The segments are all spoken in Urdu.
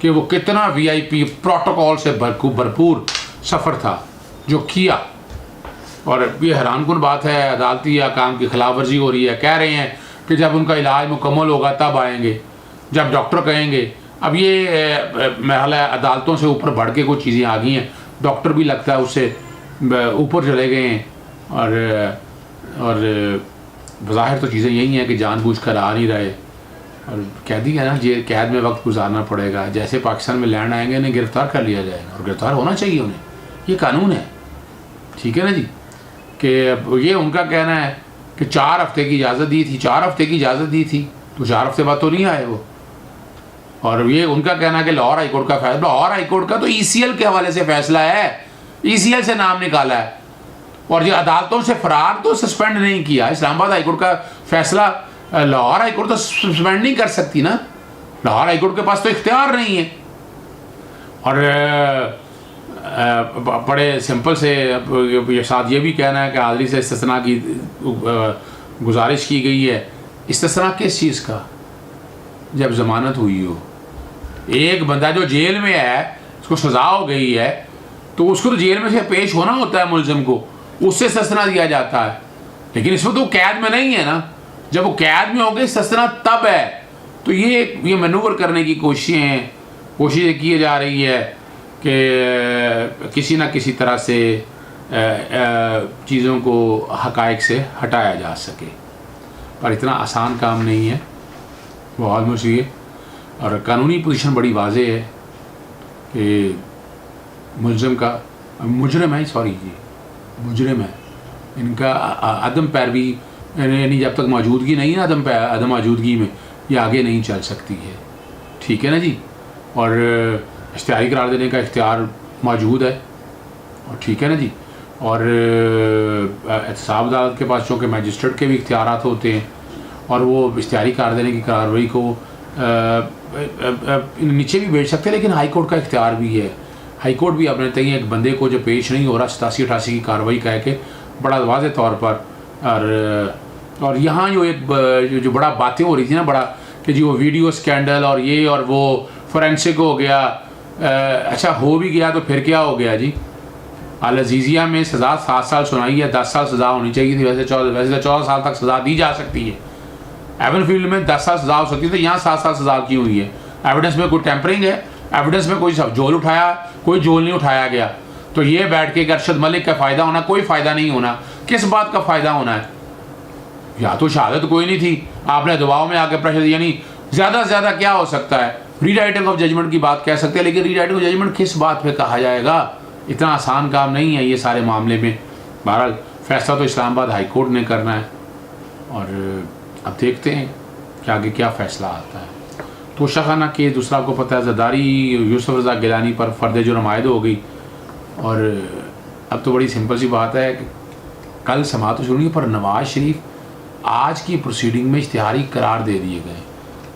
کہ وہ کتنا VIP پروٹوکول سے بھرپور سفر تھا جو کیا. اور یہ حیران کن بات ہے، عدالتی احکام کی خلاف ورزی ہو رہی ہے. کہہ رہے ہیں کہ جب ان کا علاج مکمل ہوگا تب آئیں گے، جب ڈاکٹر کہیں گے. اب یہ محل عدالتوں سے اوپر بڑھ کے کچھ چیزیں آ گئی ہیں. ڈاکٹر بھی لگتا ہے اس سے اوپر چلے گئے ہیں، اور بظاہر تو چیزیں یہی ہیں کہ جان بوجھ کر آ نہیں رہے. اور قیدی ہے نا، قید میں وقت گزارنا پڑے گا. جیسے پاکستان میں لینڈ آئیں گے انہیں گرفتار کر لیا جائے گا، اور گرفتار ہونا چاہیے انہیں، یہ قانون ہے. ٹھیک ہے نا جی. کہ یہ ان کا کہنا ہے کہ 4 ہفتے کی اجازت دی تھی، 4 ہفتے کی اجازت دی تھی تو 4 ہفتے بعد تو نہیں آئے وہ. اور یہ ان کا کہنا ہے کہ لاہور ہائی کورٹ کا فیصلہ، لاہور ہائی کورٹ کا تو ECL کے حوالے سے فیصلہ ہے، ECL سے نام نکالا ہے. اور یہ عدالتوں سے فرار تو سسپینڈ نہیں کیا. اسلام آباد ہائی کورٹ کا فیصلہ لاہور ہائی کورٹ تو سسپینڈ نہیں کر سکتی نا، لاہور ہائی کورٹ کے پاس تو اختیار نہیں ہے. اور بڑے سمپل سے ساتھ یہ بھی کہنا ہے کہ حاضری سے استثناء کی گزارش کی گئی ہے. استثناء کس چیز کا؟ جب ضمانت ہوئی ہو. ایک بندہ جو جیل میں ہے، اس کو سزا ہو گئی ہے، تو اس کو تو جیل میں سے پیش ہونا ہوتا ہے ملزم کو، اس سے استثناء دیا جاتا ہے. لیکن اس وقت وہ قید میں نہیں ہے نا. جب وہ قید میں ہو گئے استثناء تب ہے. تو یہ مینور کرنے کی کوششیں کی جا رہی ہے کہ کسی نہ کسی طرح سے چیزوں کو حقائق سے ہٹایا جا سکے. پر اتنا آسان کام نہیں ہے، بہت مشکل. اور قانونی پوزیشن بڑی واضح ہے کہ مجرم ہے، ان کا عدم پیروی، یعنی جب تک موجودگی نہیں ہے عدم موجودگی میں یہ آگے نہیں چل سکتی ہے. ٹھیک ہے نا جی. اور اشتہاری قرار دینے کا اختیار موجود ہے، اور ٹھیک ہے نا جی. اور احتساب عدالت کے پاس چونکہ میجسٹریٹ کے بھی اختیارات ہوتے ہیں، اور وہ اشتہاری قرار دینے کی کارروائی کو نیچے بھی بھیج سکتے ہیں. لیکن ہائی کورٹ کا اختیار بھی ہے. ہائی کورٹ بھی اپنے تئیں ایک بندے کو جو پیش نہیں ہو رہا 87-88 کی کارروائی کہہ کے بڑا واضح طور پر. اور یہاں جو بڑا باتیں ہو رہی تھی نا، بڑا کہ جی وہ ویڈیو اسکینڈل اور یہ اور وہ فورینسک ہو گیا. اچھا ہو بھی گیا تو پھر کیا ہو گیا جی؟ العزیزیہ میں سزا 7 سال سنائی ہے، 10 سال سزا ہونی چاہیے تھی. ویسے 14 سال تک سزا دی جا سکتی ہے. ایون فیلڈ میں 10 سال سزا ہو سکتی تھی، یہاں 7 سال سزا کی ہوئی ہے. ایویڈنس میں کوئی ٹیمپرنگ ہے، ایویڈنس میں کوئی جول اٹھایا، کوئی جول نہیں اٹھایا گیا. تو یہ بیٹھ کے کہ ارشد ملک کا فائدہ ہونا، کوئی فائدہ نہیں ہونا. کس بات کا فائدہ ہونا ہے؟ یا تو شہادت کوئی نہیں تھی، آپ نے دباؤ میں آ کے پریشر، یعنی زیادہ سے زیادہ کیا ہو سکتا ہے؟ ری رائٹنگ آف ججمنٹ کی بات کہہ سکتے ہیں، لیکن ری رائٹنگ آف ججمنٹ کس بات پہ کہا جائے گا؟ اتنا آسان کام نہیں ہے یہ سارے معاملے میں. بہرحال فیصلہ تو اسلام آباد ہائی کورٹ نے کرنا ہے، اور اب دیکھتے ہیں کہ آگے کیا فیصلہ آتا ہے. تو شاہانہ کے دوسرا آپ کو پتہ ہے زرداری یوسف رضا گیلانی پر فرد جرم عائد ہو گئی. اور اب تو بڑی سمپل سی بات ہے کہ کل سماعت سنی پر نواز شریف آج کی پروسیڈنگ میں اشتہاری قرار دے دیے گئے.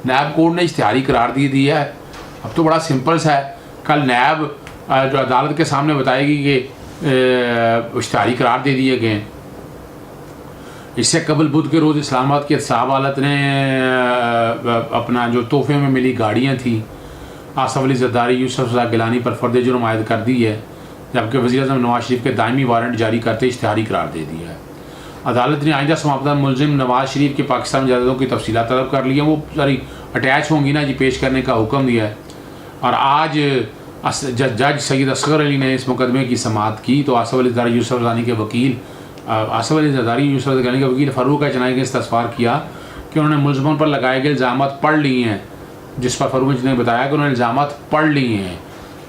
نیب کورٹ نے اشتہاری قرار دیا ہے. اب تو بڑا سمپل سا ہے. کل نیب جو عدالت کے سامنے بتائے گی کہ اشتہاری قرار دے دیے گئے. اس سے قبل بدھ کے روز اسلام آباد کی احتساب عدالت نے اپنا جو تحفے میں ملی گاڑیاں تھیں آصف علی زرداری یوسف رضا گیلانی پر فرد جرم عائد کر دی ہے، جبکہ وزیر اعظم نواز شریف کے دائمی وارنٹ جاری کرتے اشتہاری قرار دے دیا ہے. عدالت نے آئندہ سماپتہ ملزم نواز شریف کے پاکستان جائیدادوں کی تفصیلات طلب کر لی ہیں. وہ ساری اٹیچ ہوں گی نا جی، پیش کرنے کا حکم دیا ہے. اور آج جج سید اصغر علی نے اس مقدمے کی سماعت کی تو آصف علی زرداری یوسف رضانی کے وکیل فاروق اجنائی نے استفسار کیا کہ انہوں نے ملزموں پر لگائے گئے الزامات پڑھ لیے ہیں، جس پر فاروق اجنائی نے بتایا کہ انہوں نے الزامات پڑھ لیے ہیں.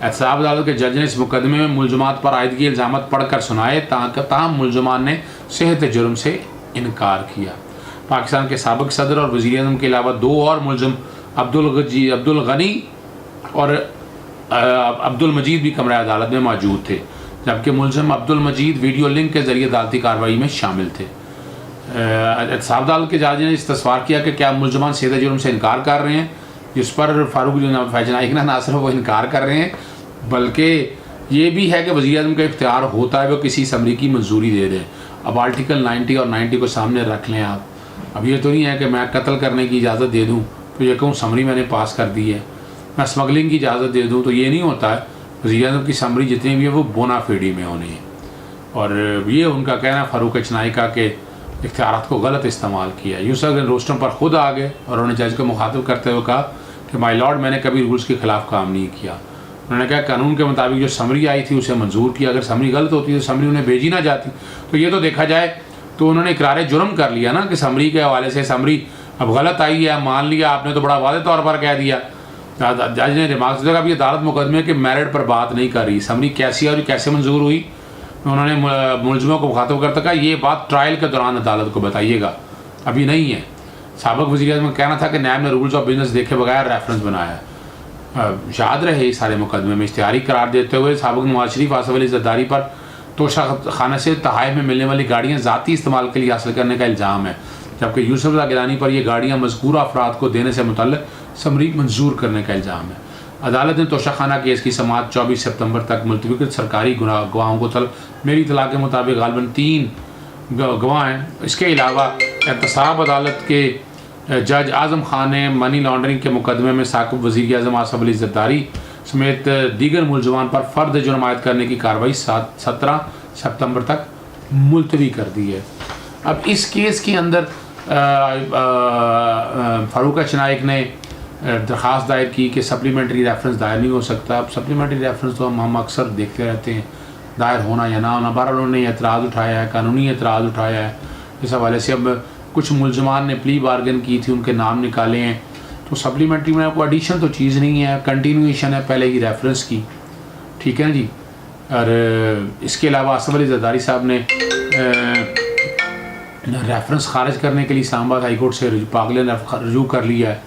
احتساب عدالت کے جج نے اس مقدمے میں ملزمات پر عائدگی الزامات پڑھ کر سنائے، تاہم ملزمان نے صحت جرم سے انکار کیا. پاکستان کے سابق صدر اور وزیر اعظم کے علاوہ 2 اور ملزم عبدالغنی اور عبدالمجید بھی کمرہ عدالت میں موجود تھے، جبکہ ملزم عبدالمجید ویڈیو لنک کے ذریعے عدالتی کارروائی میں شامل تھے. احتساب عدالت کے جج نے استفسار کیا کہ کیا ملزمان صحت جرم سے انکار کر رہے ہیں، جس پر فاروق اجنائی نہ صرف وہ انکار کر رہے ہیں بلکہ یہ بھی ہے کہ وزیر اعظم کا اختیار ہوتا ہے وہ کسی اسمبلی کی منظوری دے دیں. اب آرٹیکل 90 اور 90 کو سامنے رکھ لیں آپ. اب یہ تو نہیں ہے کہ میں قتل کرنے کی اجازت دے دوں تو یہ کہوں سمری میں نے پاس کر دی ہے. میں اسمگلنگ کی اجازت دے دوں تو یہ نہیں ہوتا ہے. وزیر اعظم کی سمری جتنی بھی ہے وہ بونا فیڈی میں ہونی ہے. اور یہ ان کا کہنا فاروق اچنائی کا کہ اختیارات کو غلط استعمال کیا. یوسف اگر روسٹم پر خود آ گئے اور انہوں نے جج کو مخاطب کرتے ہوئے کہا کہ مائی لارڈ میں نے کبھی رولز کے خلاف کام نہیں کیا. انہوں نے کہا قانون کے مطابق جو سمری آئی تھی اسے منظور کیا. اگر سمری غلط ہوتی تو سمری انہیں بھیجی نہ جاتی. تو یہ تو دیکھا جائے تو انہوں نے اقرار جرم کر لیا نا کہ سمری کے حوالے سے سمری اب غلط آئی ہے, مان لیا آپ نے تو بڑا واضح طور پر کہہ دیا. جج نے ریمارکس دیا کہ اب یہ عدالت مقدمے کے میرٹ پر بات نہیں کر رہی, سمری کیسی اور کیسے منظور ہوئی. انہوں نے ملزموں کو مخاطب کرتا کہا یہ بات ٹرائل کے دوران عدالت کو بتائیے گا, ابھی نہیں ہے. سابق وزیر اعظم کا کہنا تھا کہ نیب نے رولز آف بزنس دیکھے بغیر ریفرنس بنایا. یاد رہے اس سارے مقدمے میں اشتہاری قرار دیتے ہوئے سابق نواز شریف آصف علی زرداری پر توشہ خانہ سے تحائف میں ملنے والی گاڑیاں ذاتی استعمال کے لیے حاصل کرنے کا الزام ہے, جبکہ یوسف اللہ گیلانی پر یہ گاڑیاں مذکورہ افراد کو دینے سے متعلق سمری منظور کرنے کا الزام ہے. عدالت نے توشہ خانہ کیس کی سماعت 24 سپتمبر تک ملتوی کر سرکاری گواہوں کو میری اطلاع کے مطابق غالباً 3 گواہ ہیں. اس کے علاوہ احتساب عدالت کے جج اعظم خان نے منی لانڈرنگ کے مقدمے میں سابق وزیر اعظم آصف علی زرداری سمیت دیگر ملزمان پر فرد جرم عائد کرنے کی کارروائی 17 سپتمبر تک ملتوی کر دی ہے. اب اس کیس کے اندر فاروق اچنائی نے درخواست دائر کی کہ سپلیمنٹری ریفرنس دائر نہیں ہو سکتا. اب سپلیمنٹری ریفرنس تو ہم اکثر دیکھتے رہتے ہیں دائر ہونا یا نہ ہونا. بہرحال انہوں نے اعتراض اٹھایا ہے, قانونی اعتراض اٹھایا ہے. اس حوالے سے اب کچھ ملزمان نے پلی بارگن کی تھی, ان کے نام نکالے ہیں. تو سپلیمنٹری میں کوئی ایڈیشن تو چیز نہیں ہے, کنٹینویشن ہے پہلے ہی ریفرنس کی, ٹھیک ہے نا جی. اور اس کے علاوہ آصف علی زرداری صاحب نے ریفرنس خارج کرنے کے لیے اسلام آباد ہائی کورٹ سے پاگلے نے رجوع کر لیا ہے.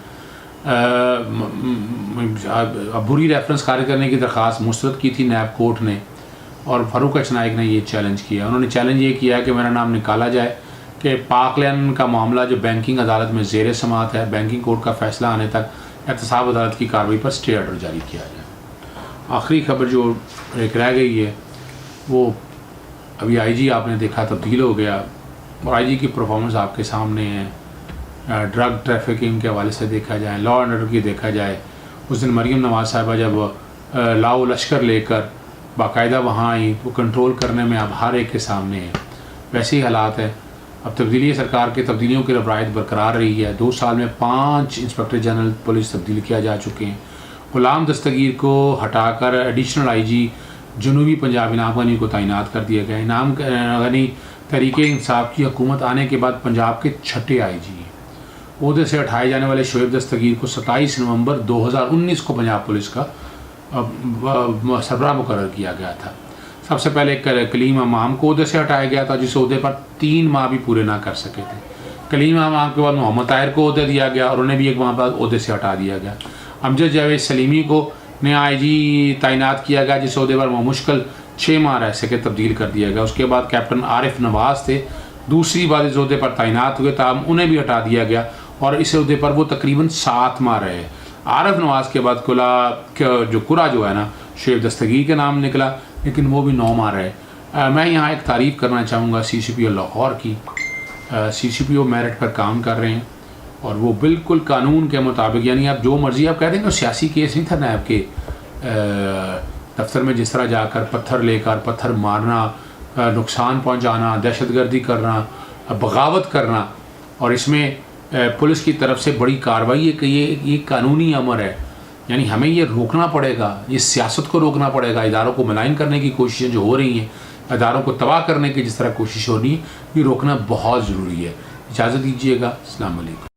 عبوری ریفرنس خارج کرنے کی درخواست مسترد کی تھی نیب کورٹ نے, اور فاروق اچنائی نے یہ چیلنج کیا. انہوں نے چیلنج یہ کیا کہ میرا نام نکالا جائے کہ پاک لین کا معاملہ جو بینکنگ عدالت میں زیر سماعت ہے, بینکنگ کورٹ کا فیصلہ آنے تک احتساب عدالت کی کارروائی پر اسٹے آرڈر جاری کیا جائے. آخری خبر جو ایک رہ گئی ہے وہ ابھی آئی جی آپ نے دیکھا تبدیل ہو گیا, اور آئی جی کی پرفارمنس آپ کے سامنے ہے. ڈرگ ٹریفکنگ کے حوالے سے دیکھا جائے, لا اینڈ آرڈر کی دیکھا جائے. اس دن مریم نواز صاحبہ جب لاؤ لشکر لے کر باقاعدہ وہاں آئی تو کنٹرول کرنے میں اب ہر ایک کے سامنے ہے. ویسے ہی حالات ہے. اب تبدیلی سرکار کے تبدیلیوں کی روایت برقرار رہی ہے. 2 سال میں 5 انسپکٹر جنرل پولیس تبدیل کیا جا چکے ہیں. غلام دستگیر کو ہٹا کر ایڈیشنل آئی جی جنوبی پنجاب انعام غنی کو تعینات کر دیا گیا. انعام غنی تحریک انصاف کی حکومت آنے کے بعد پنجاب کے 6 آئی جی ہیں. عہدے سے ہٹائے جانے والے شعیب دستگیر کو 27 نومبر 2019 کو پنجاب پولیس کا سربراہ مقرر کیا گیا تھا. سب سے پہلے کلیم امام کو عہدے سے ہٹایا گیا تھا, جس عہدے پر 3 ماہ بھی پورے نہ کر سکے تھے. کلیم امام کے بعد محمد طاہر کو عہدہ دیا گیا اور انہیں بھی 1 ماہ بعد عہدے سے ہٹا دیا گیا. امجد جاوید سلیمی کو نیا آئی جی تعینات کیا گیا, جس عہدے پر وہ مشکل 6 ماہ رہ سکے تبدیل کر دیا گیا. اس کے بعد کیپٹن عارف نواز تھے, دوسری بار اس عہدے پر تعینات ہوئے, تاہم انہیں بھی ہٹا دیا گیا اور اس عہدے پر وہ تقریباً 7 ماہ رہے. عارف نواز کے بعد کرا جو ہے نا شعیب دستگیر کے نام نکلا, لیکن وہ بھی 9 ماہ رہے. میں یہاں ایک تعریف کرنا چاہوں گا سی سی پی او لاہور کی. سی سی پی او میرٹ پر کام کر رہے ہیں اور وہ بالکل قانون کے مطابق, یعنی آپ جو مرضی آپ کہہ دیں گے, سیاسی کیس نہیں تھا نیب کے دفتر میں جس طرح جا کر پتھر لے کر پتھر مارنا, نقصان پہنچانا, دہشت گردی کرنا, بغاوت کرنا, اور اس میں پولیس کی طرف سے بڑی کارروائی ہے کہ یہ قانونی امر ہے. یعنی ہمیں یہ روکنا پڑے گا, یہ سیاست کو روکنا پڑے گا. اداروں کو ملائن کرنے کی کوششیں جو ہو رہی ہیں, اداروں کو تباہ کرنے کی جس طرح کوشش ہو رہی ہے, یہ روکنا بہت ضروری ہے. اجازت دیجیے گا. السلام علیکم.